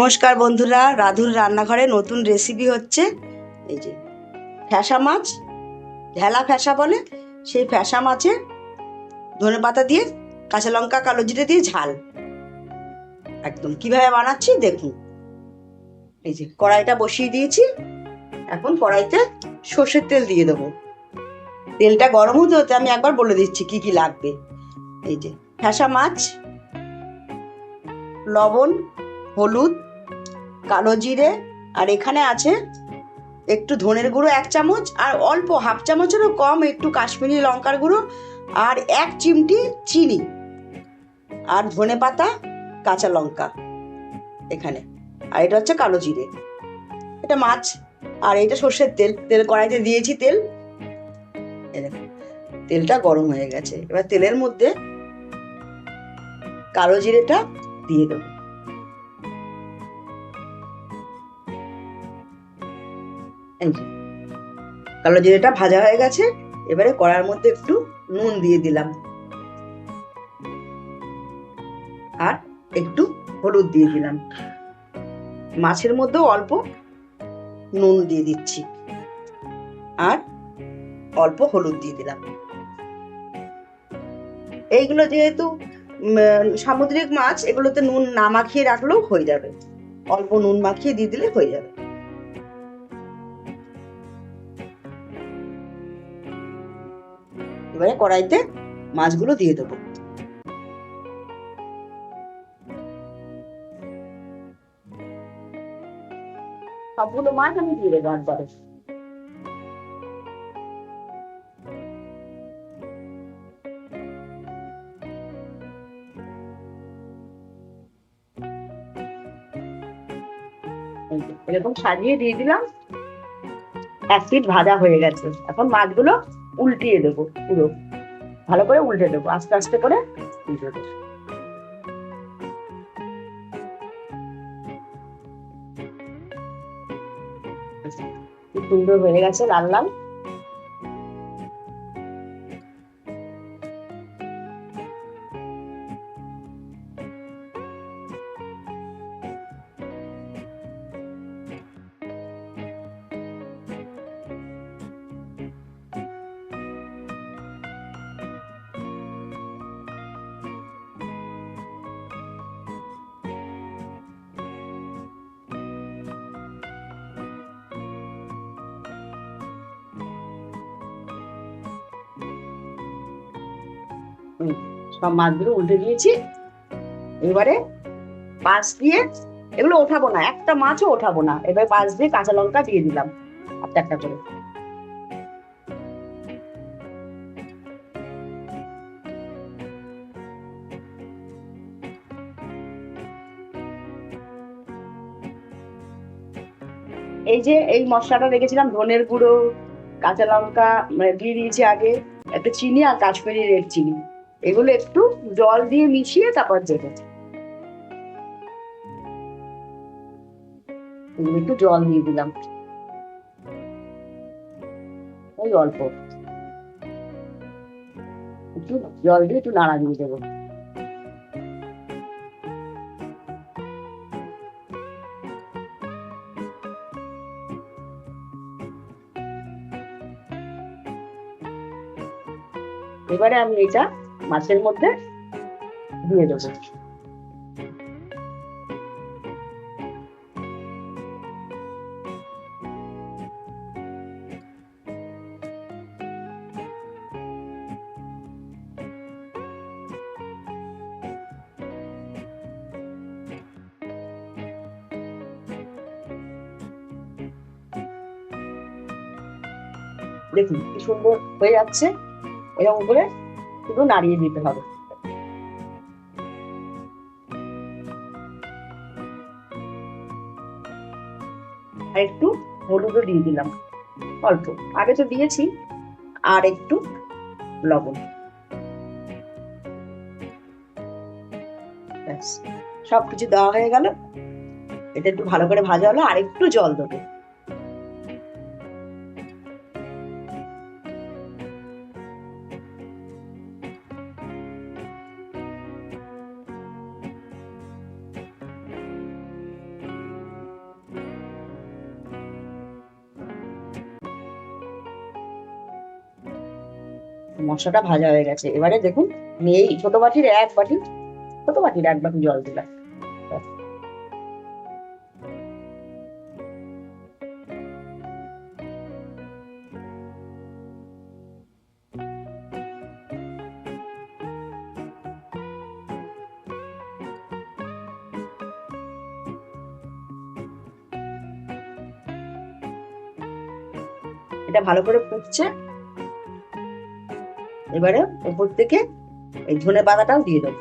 নমস্কার বন্ধুরা, রাধুর রান্নাঘরে নতুন রেসিপি হচ্ছে এই যে ফ্যাসা মাছ, ঢেলা ফ্যাসা বলে। সেই ফ্যাসা মাছে ধনেপাতা দিয়ে, কাঁচা লঙ্কা, কালো জিরে দিয়ে ঝাল একদম কিভাবে বানাচ্ছি দেখুন। এই যে কড়াইটা বসিয়ে দিয়েছি, এখন কড়াইতে সর্ষের তেল দিয়ে দেবো। তেলটা গরম হতে হতে আমি একবার বলে দিচ্ছি কি কি লাগবে। এই যে ফ্যাসা মাছ, লবণ, হলুদ, কালো জিরে, আর এখানে আছে একটু ধনের গুঁড়ো 1 চামচ, আর অল্প হাফ চামচেরও কম একটু কাশ্মীরি লঙ্কার গুঁড়ো, আর 1 চিমটি চিনি, আর ধনে পাতা, কাঁচা লঙ্কা এখানে, আর এটা হচ্ছে কালো জিরে, এটা মাছ, আর এটা সর্ষের তেল। তেল কড়াইতে দিয়েছি তেল, তেলটা গরম হয়ে গেছে। এবার তেলের মধ্যে কালো জিরেটা দিয়ে দেবো। কালো জিরেটা ভাজা হয়ে গেছে, এবারে কড়াইয়ের মধ্যে একটু নুন দিয়ে দিলাম, আর একটু হলুদ দিয়ে দিলাম। মাছের মধ্যেও অল্প নুন দিয়ে দিচ্ছি, আর অল্প হলুদ দিয়ে দিলাম। এইগুলো যেহেতু সামুদ্রিক মাছ, এগুলোতে নুন না মাখিয়ে রাখলেও হয়ে যাবে, অল্প নুন মাখিয়ে দিয়ে দিলে হয়ে যাবে। এবারে কড়াইতে মাছগুলো দিয়ে দেবো। সবগুলো মাছ আমি দিয়ে দেবো একবারে। এরকম সাজিয়ে দিয়ে দিলাম, 1 পিঠ ভাজা হয়ে গেছে। এখন মাছগুলো উল্টিয়ে দেবো, পুরো ভালো করে উল্টে দেবো, আস্তে আস্তে করে উল্টে দেবো। খুব সুন্দর হয়ে গেছে, লাল লাল। সব মাছগুলো উল্টে দিয়েছি। এবারে পাশ দিয়ে, এগুলো ওঠাবো না, একটা মাছও ওঠাবো না। এবার পাশ দিয়ে কাঁচা লঙ্কা দিয়ে দিলাম একটা একটা করে। এই যে এই মশলাটা রেখেছিলাম, ধনের গুঁড়ো, কাঁচা লঙ্কা দিয়ে দিয়েছি আগে, একটা চিনি আর কাশ্মীরি রেড চিনি, এগুলো একটু জল দিয়ে মিশিয়ে তারপর দেবো। একটু জল দিয়ে দিলাম, ওই অল্প একটু জল দিয়ে একটু নাড়া দিয়ে দেবো। এবারে আমি এটা মাছের মধ্যে দিয়ে দেবো। দেখুন কি সুন্দর হয়ে যাচ্ছে, এরকম করে শুধু নাড়িয়ে দিতে হবে। আর একটু হলুদও দিয়ে দিলাম, অল্প, আগে তো দিয়েছি, আর একটু লবণ। সবকিছু দেওয়া হয়ে গেল, এটা একটু ভালো করে ভাজা হলো, আর একটু জল দেবো। মশলাটা ভাজা হয়ে গেছে। এবারে দেখুন আমি এই ছোট বাটির এক বাটি জল দিলাম। এটা ভালো করে ফুটছে। এবারে উপর থেকে এই ধনে পাতাটাও দিয়ে দেবো।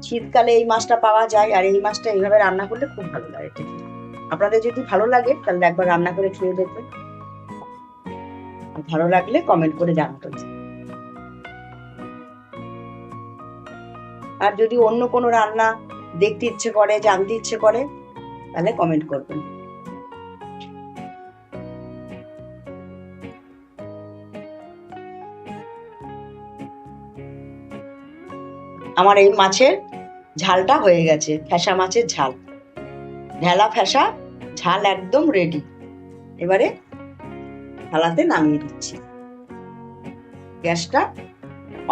শীতকালে এই মাছটা পাওয়া যায়, আর এই মাছটা এইভাবে রান্না করলে খুব ভালো লাগে। আপনাদের যদি ভালো লাগে তাহলে একবার রান্না করে খেয়ে দেখবেন। ভালো লাগলে কমেন্ট করে জানাবেন। আর যদি অন্য কোনো রান্না দেখতে ইচ্ছে করে, জানতে ইচ্ছে করে, তাহলে কমেন্ট করবেন। আমার এই মাছের ঝালটা হয়ে গেছে, ফ্যাসা মাছের ঝাল, ঢেলা ফ্যাসা ঝাল একদম রেডি। এবারে থালাতে নামিয়ে দিচ্ছি। গ্যাসটা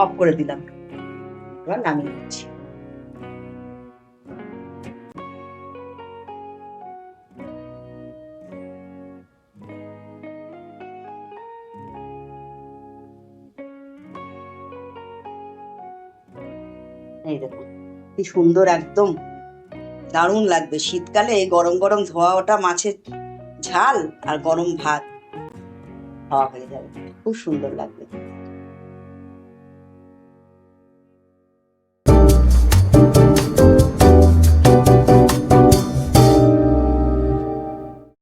অফ করে দিলাম, এবার নামিয়ে দিচ্ছি। এই দেখুন কি সুন্দর, একদম দারুণ লাগবে শীতকালে এই গরম গরম ধোয়া ওটা মাছের ঝাল আর গরম ভাত খাওয়া হয়ে যাবে, খুব সুন্দর লাগবে।